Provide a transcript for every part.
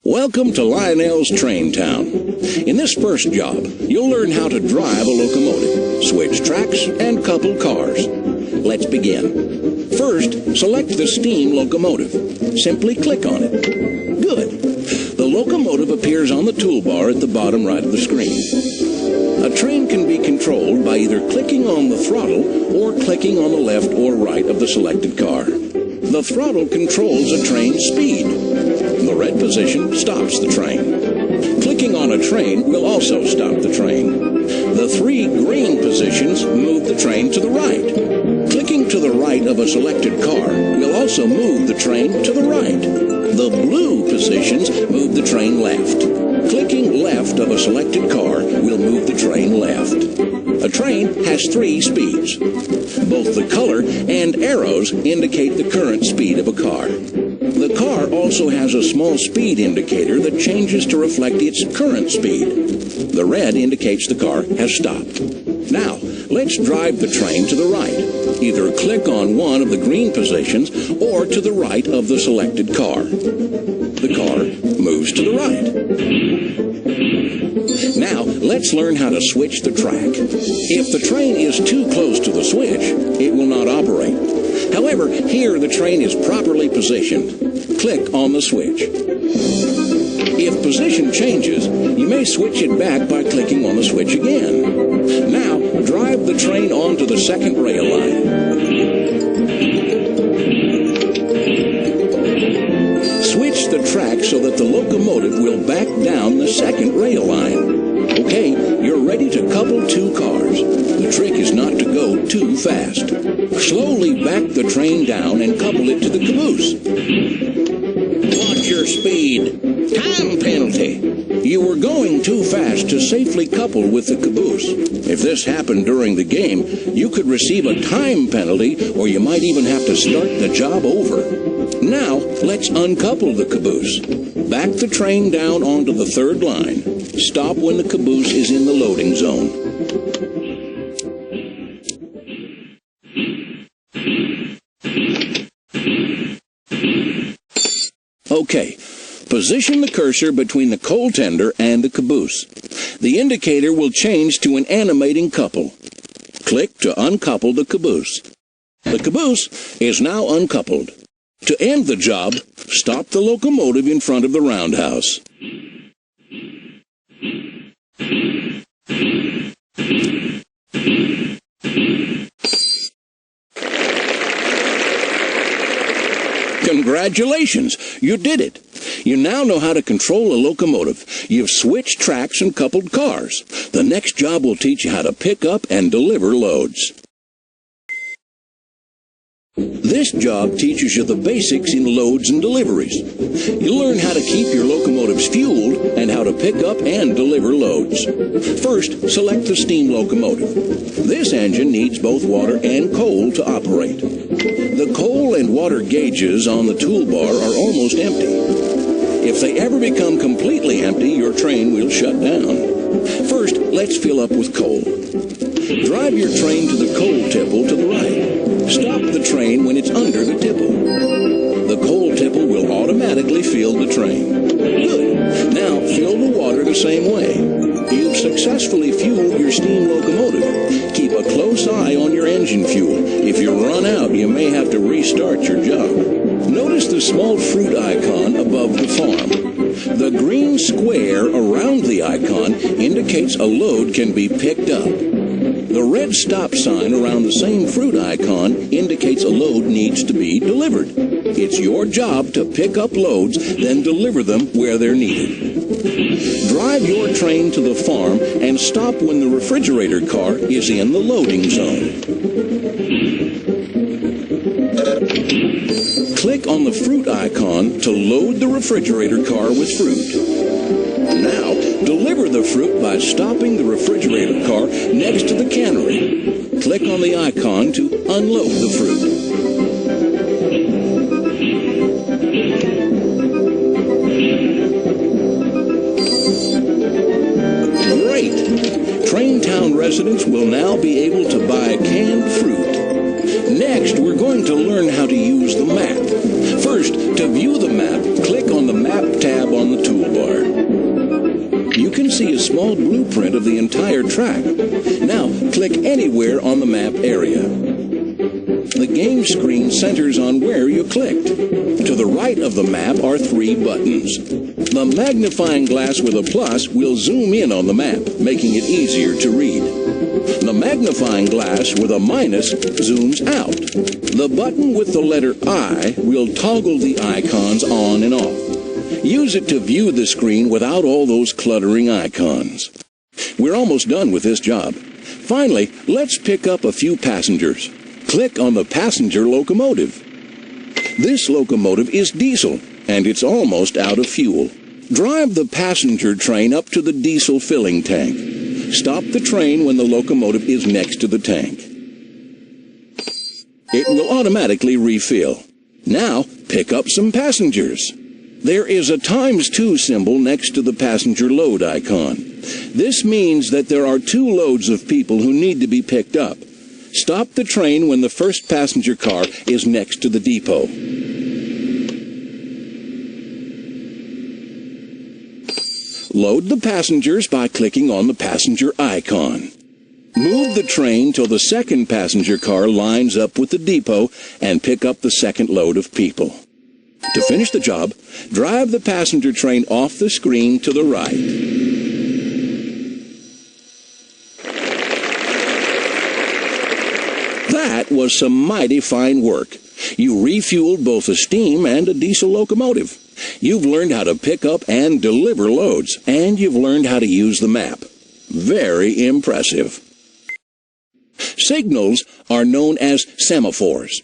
Welcome to Lionel's Train Town. In this first job, you'll learn how to drive a locomotive, switch tracks, and couple cars. Let's begin. First, select the steam locomotive. Simply click on it. Good. The locomotive appears on the toolbar at the bottom right of the screen. A train can be controlled by either clicking on the throttle or clicking on the left or right of the selected car. The throttle controls a train's speed. The red position stops the train. Clicking on a train will also stop the train. The three green positions move the train to the right. Clicking to the right of a selected car will also move the train to the right. The blue positions move the train left. Clicking left of a selected car will move the train left. A train has three speeds. Both the color and arrows indicate the current speed of a car. The car also has a small speed indicator that changes to reflect its current speed. The red indicates the car has stopped. Now, let's drive the train to the right. Either click on one of the green positions or to the right of the selected car. The car moves to the right. Now, let's learn how to switch the track. If the train is too close to the switch, it will not operate. However, here the train is properly positioned. Click on the switch. If position changes, you may switch it back by clicking on the switch again. Now, drive the train onto the second rail line. Switch the track so that the locomotive will back down the second rail line. Okay, you're ready to couple two cars. The trick is not to go too fast. Slowly back the train down and couple it to the caboose. Watch your speed. Time penalty. You were going too fast to safely couple with the caboose. If this happened during the game, you could receive a time penalty, or you might even have to start the job over. Now, let's uncouple the caboose. Back the train down onto the third line. Stop when the caboose is in the loading zone. Okay, position the cursor between the coal tender and the caboose. The indicator will change to an animating couple. Click to uncouple the caboose. The caboose is now uncoupled. To end the job, stop the locomotive in front of the roundhouse. Congratulations! You did it! You now know how to control a locomotive. You've switched tracks and coupled cars. The next job will teach you how to pick up and deliver loads. This job teaches you the basics in loads and deliveries. You'll learn how to keep your locomotives fueled and how to pick up and deliver loads. First, select the steam locomotive. This engine needs both water and coal to operate. The coal and water gauges on the toolbar are almost empty. If they ever become completely empty, your train will shut down. First, let's fill up with coal. Drive your train to the coal tipple to the right. Stop the train when it's under the tipple. The coal tipple will automatically fill the train. Good. Now fill the water the same way. You've successfully fueled your steam locomotive. Keep a close eye on your engine fuel. If you run out, you may have to restart your job. Notice the small fruit icon above the farm. The green square around the icon indicates a load can be picked up. The red stop sign around the same fruit icon indicates a load needs to be delivered. It's your job to pick up loads, then deliver them where they're needed. Drive your train to the farm and stop when the refrigerator car is in the loading zone. Click on the fruit icon to load the refrigerator car with fruit. Now, deliver the fruit by stopping the refrigerator car next to the cannery. Click on the icon to unload the fruit. Great! Train Town residents will now be able to buy canned fruit. Next, we're going to learn how to use the map. First, to view the map, click on the Map tab on the toolbar. You can see a small blueprint of the entire track. Now, click anywhere on the map area. The game screen centers on where you clicked. To the right of the map are 3 buttons. The magnifying glass with a plus will zoom in on the map, making it easier to read. The magnifying glass with a minus zooms out. The button with the letter I will toggle the icons on and off. Use it to view the screen without all those cluttering icons. We're almost done with this job. Finally, let's pick up a few passengers. Click on the passenger locomotive. This locomotive is diesel, and it's almost out of fuel. Drive the passenger train up to the diesel filling tank. Stop the train when the locomotive is next to the tank. It will automatically refill. Now, pick up some passengers. There is a ×2 symbol next to the passenger load icon. This means that there are 2 loads of people who need to be picked up. Stop the train when the first passenger car is next to the depot. Load the passengers by clicking on the passenger icon. Move the train till the second passenger car lines up with the depot and pick up the second load of people. To finish the job, drive the passenger train off the screen to the right. That was some mighty fine work. You refueled both a steam and a diesel locomotive. You've learned how to pick up and deliver loads, and you've learned how to use the map. Very impressive. Signals are known as semaphores.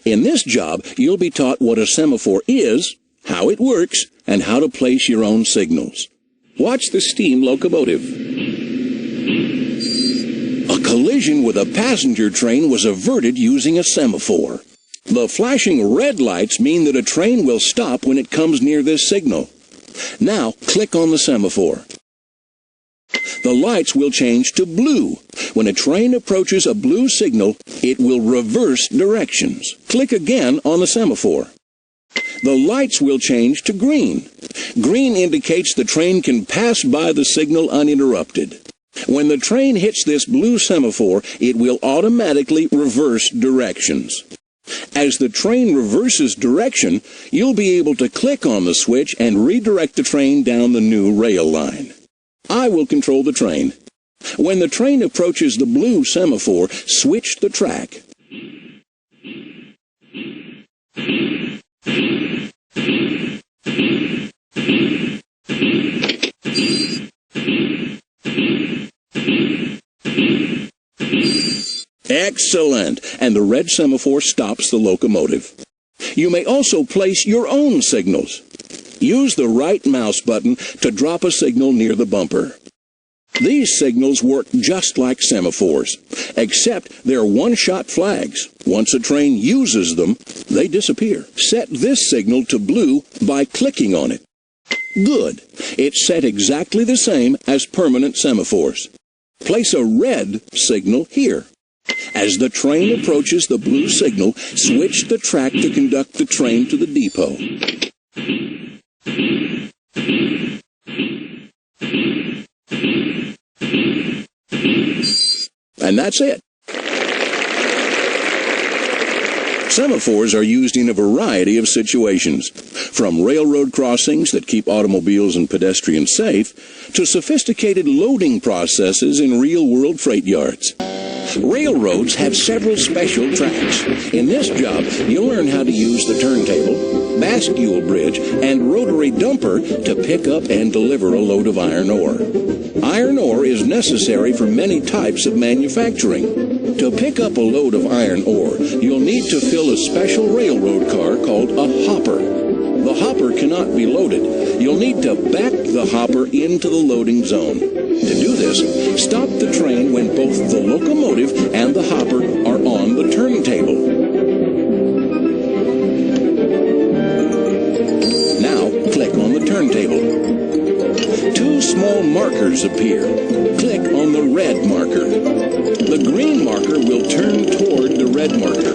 In this job, you'll be taught what a semaphore is, how it works, and how to place your own signals. Watch the steam locomotive. A collision with a passenger train was averted using a semaphore. The flashing red lights mean that a train will stop when it comes near this signal. Now, click on the semaphore. The lights will change to blue. When a train approaches a blue signal, it will reverse directions. Click again on the semaphore. The lights will change to green. Green indicates the train can pass by the signal uninterrupted. When the train hits this blue semaphore, it will automatically reverse directions. As the train reverses direction, you'll be able to click on the switch and redirect the train down the new rail line. I will control the train. When the train approaches the blue semaphore, switch the track. Excellent! And the red semaphore stops the locomotive. You may also place your own signals. Use the right mouse button to drop a signal near the bumper. These signals work just like semaphores, except they're one-shot flags. Once a train uses them, they disappear. Set this signal to blue by clicking on it. Good. It's set exactly the same as permanent semaphores. Place a red signal here. As the train approaches the blue signal, switch the track to conduct the train to the depot. And that's it. Semaphores are used in a variety of situations, from railroad crossings that keep automobiles and pedestrians safe, to sophisticated loading processes in real-world freight yards. Railroads have several special tracks. In this job, you'll learn how to use the turntable, bascule bridge, and rotary dumper to pick up and deliver a load of iron ore. Iron ore is necessary for many types of manufacturing. To pick up a load of iron ore, you'll need to fill a special railroad car called a hopper. The hopper cannot be loaded. You'll need to back the hopper into the loading zone. To do this, stop the train when both the locomotive and the hopper are on the turntable. Now, click on the turntable. Two small markers appear. Click on the red marker. The green marker will turn toward the red marker.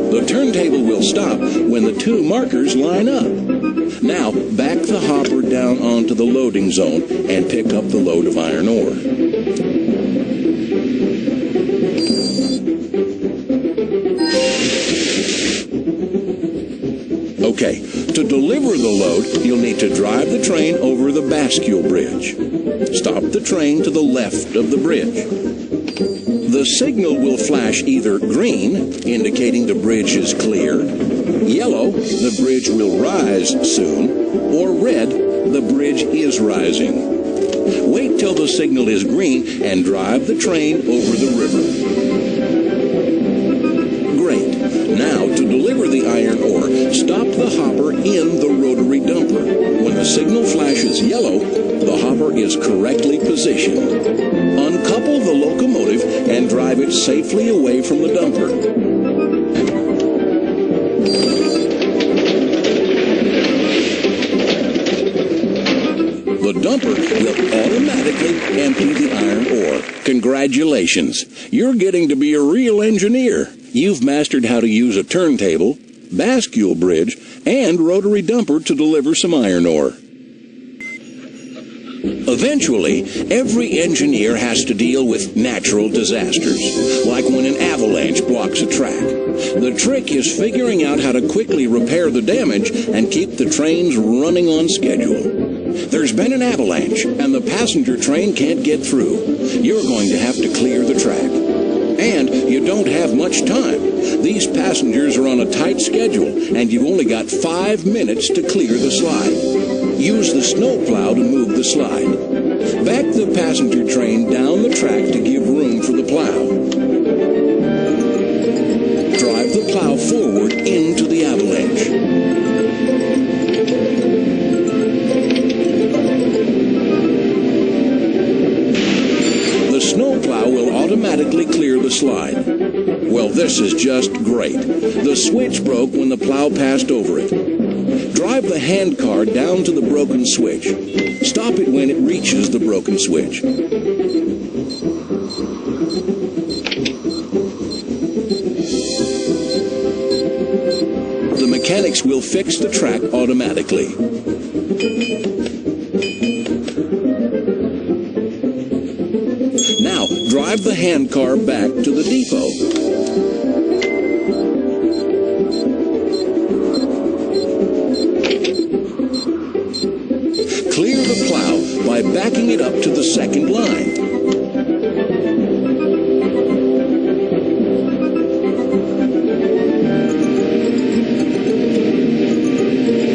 The turntable will stop when the two markers line up. Now, back the hopper down onto the loading zone and pick up the load of iron ore. Okay, to deliver the load, you'll need to drive the train over the bascule bridge. Stop the train to the left of the bridge. The signal will flash either green, indicating the bridge is clear, yellow, the bridge will rise soon, or red, the bridge is rising. Wait till the signal is green and drive the train over the river. Great. Now, to deliver the iron ore, stop the hopper in the rotary dumper. When the signal flashes yellow, the hopper is correctly positioned. Uncouple the locomotive and drive it safely away from the dumper. The dumper will automatically empty the iron ore. Congratulations! You're getting to be a real engineer. You've mastered how to use a turntable, bascule bridge, and rotary dumper to deliver some iron ore. Eventually, every engineer has to deal with natural disasters, like when an avalanche blocks a track. The trick is figuring out how to quickly repair the damage and keep the trains running on schedule. There's been an avalanche, and the passenger train can't get through. You're going to have to clear the track. And you don't have much time. These passengers are on a tight schedule, and you've only got 5 minutes to clear the slide. Use the snowplow to move the slide. Back the passenger train down the track to give room for the plow. Drive the plow forward into the avalanche. The snowplow will automatically clear the slide. Well, this is just great. The switch broke when the plow passed over it. Drive the handcar down to the broken switch. Stop it when it reaches the broken switch. The mechanics will fix the track automatically. Now, drive the handcar back to the depot. Clear the plow by backing it up to the second line.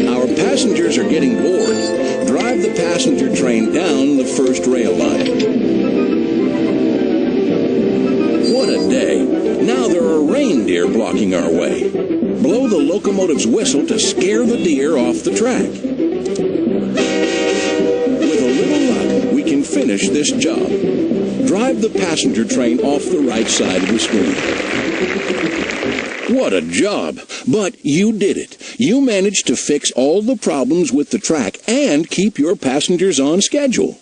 Our passengers are getting bored. Drive the passenger train down the first rail line. What a day. Now there are reindeer blocking our way. Blow the locomotive's whistle to scare the deer off the track. Finish this job. Drive the passenger train off the right side of the screen. What a job! But you did it. You managed to fix all the problems with the track and keep your passengers on schedule.